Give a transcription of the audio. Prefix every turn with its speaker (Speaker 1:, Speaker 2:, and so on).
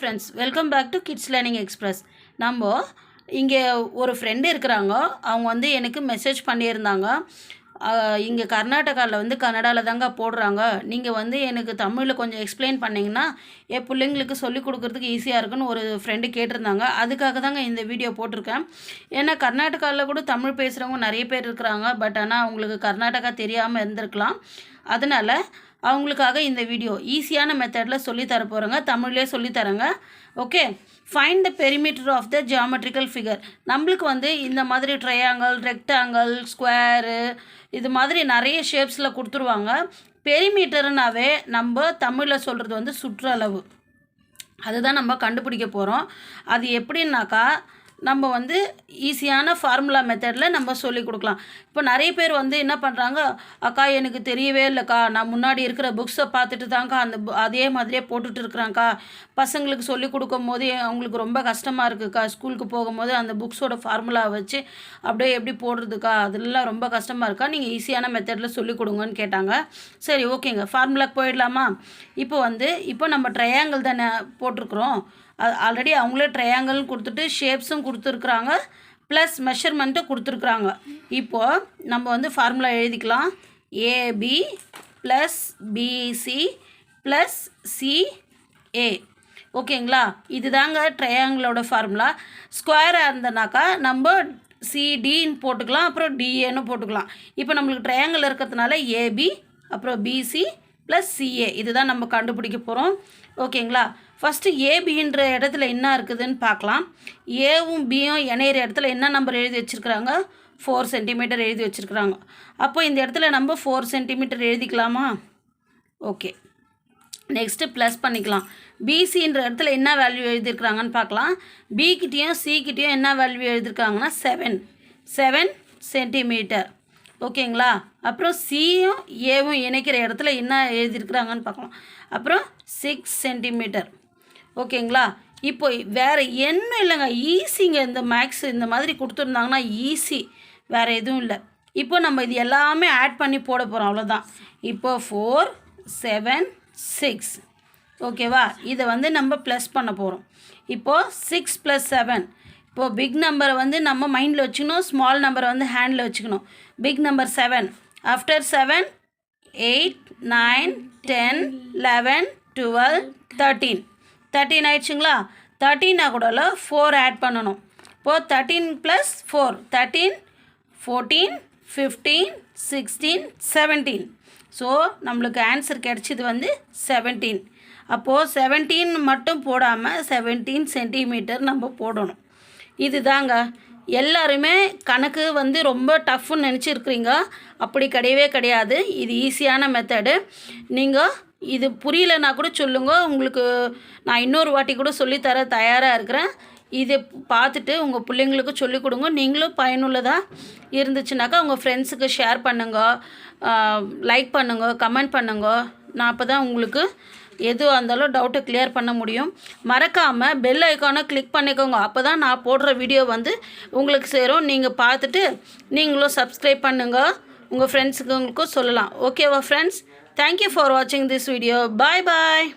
Speaker 1: friends, welcome back to Kids Learning Express. நம்ம இங்கே ஒரு ஃப்ரெண்டு இருக்கிறாங்க. அவங்க வந்து எனக்கு மெசேஜ் பண்ணியிருந்தாங்க. இங்கே கர்நாடகாவில் வந்து கன்னடாவில் தாங்க போடுறாங்க. நீங்கள் வந்து எனக்கு தமிழில் கொஞ்சம் எக்ஸ்பிளைன் பண்ணிங்கன்னா என் பிள்ளைங்களுக்கு சொல்லிக் கொடுக்குறதுக்கு ஈஸியாக இருக்குன்னு ஒரு ஃப்ரெண்டு கேட்டிருந்தாங்க. அதுக்காக தாங்க இந்த வீடியோ போட்டிருக்கேன். ஏன்னா கர்நாடகாவில் கூட தமிழ் பேசுகிறவங்க நிறைய பேர் இருக்கிறாங்க. பட் ஆனால் அவங்களுக்கு கர்நாடகா தெரியாமல் இருந்திருக்கலாம். அதனால் அவங்களுக்காக இந்த வீடியோ ஈஸியான மெத்தடில் சொல்லித்தர போகிறேங்க. தமிழ்லேயே சொல்லித்தரேங்க. Okay, find the perimeter of the geometrical figure. நம்மளுக்கு வந்து இந்த மாதிரி ட்ரையாங்கிள், ரெக்டாங்கிள், ஸ்கொயரு இது மாதிரி நிறைய ஷேப்ஸில் கொடுத்துருவாங்க. பெரிமீட்டர்னாவே நம்ம தமிழில் சொல்கிறது வந்து சுற்றளவு. அதுதான் நம்ம கண்டுபிடிக்க போகிறோம். அது எப்படின்னாக்கா நம்ம வந்து ஈஸியான ஃபார்முலா மெத்தடில் நம்ம சொல்லி கொடுக்கலாம். இப்போ நிறைய பேர் வந்து என்ன பண்ணுறாங்க, அக்கா எனக்கு தெரியவே இல்லைக்கா, நான் முன்னாடி இருக்கிற புக்ஸை பார்த்துட்டு தாங்க்கா அதே மாதிரியே போட்டுட்டு இருக்கிறாங்க்கா, பசங்களுக்கு சொல்லி கொடுக்கும் போது அவங்களுக்கு ரொம்ப கஷ்டமாக இருக்குக்கா, ஸ்கூலுக்கு போகும்போது அந்த புக்ஸோட ஃபார்முலா வச்சு அப்படியே எப்படி போடுறதுக்கா, அதெல்லாம் ரொம்ப கஷ்டமாக இருக்கா, நீங்கள் ஈஸியான மெத்தடில் சொல்லி கொடுங்கன்னு கேட்டாங்க. சரி, ஓகேங்க, ஃபார்முலாக்கு போயிடலாமா? இப்போ நம்ம ட்ரையாங்கிள் தானே போட்டிருக்குறோம். ஆல்ரெடி அவங்களே ட்ரையாங்கிள்னு கொடுத்துட்டு ஷேப்ஸும் கொடுத்துருக்குறாங்க, ப்ளஸ் மெஷர்மெண்ட்டும் கொடுத்துருக்குறாங்க. இப்போது நம்ம வந்து ஃபார்முலா எழுதிக்கலாம். AB plus BC plus CA. ஓகேங்களா? இது தாங்க ட்ரையாங்கிளோட ஃபார்முலா. ஸ்கொயராக இருந்தனாக்கா நம்ம சிடின்னு போட்டுக்கலாம், அப்புறம் டிஏன்னு போட்டுக்கலாம். இப்போ நம்மளுக்கு ட்ரையாங்கிள் இருக்கிறதுனால ஏபி அப்புறம் பிசி ப்ளஸ் சிஏ இதுதான் நம்ம கண்டுபிடிக்க போகிறோம். ஓகேங்களா? ஃபஸ்ட்டு ஏபின்ற இடத்துல என்ன இருக்குதுன்னு பார்க்கலாம். ஏவும் பியும் இணையிற இடத்துல என்ன நம்பர் எழுதி வச்சுருக்குறாங்க? 4 சென்டிமீட்டர் எழுதி வச்சுருக்குறாங்க. அப்போ இந்த இடத்துல நம்ம 4 சென்டிமீட்டர் எழுதிக்கலாமா? ஓகே, நெக்ஸ்ட்டு ப்ளஸ் பண்ணிக்கலாம். பிசின்ற இடத்துல என்ன வேல்யூ எழுதியிருக்கிறாங்கன்னு பார்க்கலாம். பிகிட்டேயும் சிகிட்டேயும் என்ன வேல்யூ எழுதியிருக்காங்கன்னா 7 சென்டிமீட்டர். ஓகேங்களா? அப்புறம் சியும் ஏவும் இணைக்கிற இடத்துல என்ன எழுதியிருக்கிறாங்கன்னு பார்க்கலாம். அப்புறம் 6 சென்டிமீட்டர். ஓகேங்களா? இப்போ வேறு என்ன இல்லைங்க, ஈஸிங்க. இந்த மேக்ஸ் இந்த மாதிரி கொடுத்துருந்தாங்கன்னா ஈஸி, வேறு எதுவும் இல்லை. இப்போ நம்ம இது எல்லாமே ஆட் பண்ணி போட போகிறோம், அவ்வளோதான். இப்போ 4 7 6. ஓகேவா? இதை வந்து நம்ம ப்ளஸ் பண்ண போகிறோம். இப்போது 6 + 7. இப்போது பிக் நம்பரை வந்து நம்ம மைண்டில் வச்சுக்கணும், ஸ்மால் நம்பரை வந்து ஹேண்டில் வச்சுக்கணும். Big number 7. ஆஃப்டர் 7 8 9 10 11 12 13 ஆயிடுச்சுங்களா? 13 கூட 4 ஆட் பண்ணணும். இப்போது 13 + 4 13 14 15 16 17. ஸோ நம்மளுக்கு ஆன்சர் கிடச்சிது வந்து 17. அப்போது 17 மட்டும் போடாமல் 17 சென்டிமீட்டர் நம்ம போடணும். இது தாங்க. எல்லாருமே கணக்கு வந்து ரொம்ப டஃப்னு நினச்சிருக்கிறீங்க. அப்படி கிடையவே கிடையாது. இது ஈஸியான மெத்தடு. நீங்கள் இது புரியலைன்னா கூட சொல்லுங்கள், உங்களுக்கு நான் இன்னொரு வாட்டி கூட சொல்லித்தர தயாராக இருக்கிறேன். இதை பார்த்துட்டு உங்கள் பிள்ளைங்களுக்கு சொல்லிக் கொடுங்க. நீங்களும் பயனுள்ளதாக இருந்துச்சுனாக்கா உங்கள் ஃப்ரெண்ட்ஸுக்கு ஷேர் பண்ணுங்க, லைக் பண்ணுங்க, கமெண்ட் பண்ணுங்க. நான் அப்போ தான் உங்களுக்கு எதுவாக இருந்தாலும் டவுட்டை கிளியர் பண்ண முடியும். மறக்காமல் பெல் ஐக்கானை கிளிக் பண்ணிக்கோங்க. அப்போ தான் நான் போடுற வீடியோ வந்து உங்களுக்கு சேரும். நீங்கள் பார்த்துட்டு நீங்களும் சப்ஸ்கிரைப் பண்ணுங்கள், உங்கள் ஃப்ரெண்ட்ஸுக்கு உங்களுக்கும் சொல்லலாம். ஓகேவா ஃப்ரெண்ட்ஸ்? தேங்க்யூ ஃபார் வாட்சிங் திஸ் வீடியோ. Bye bye.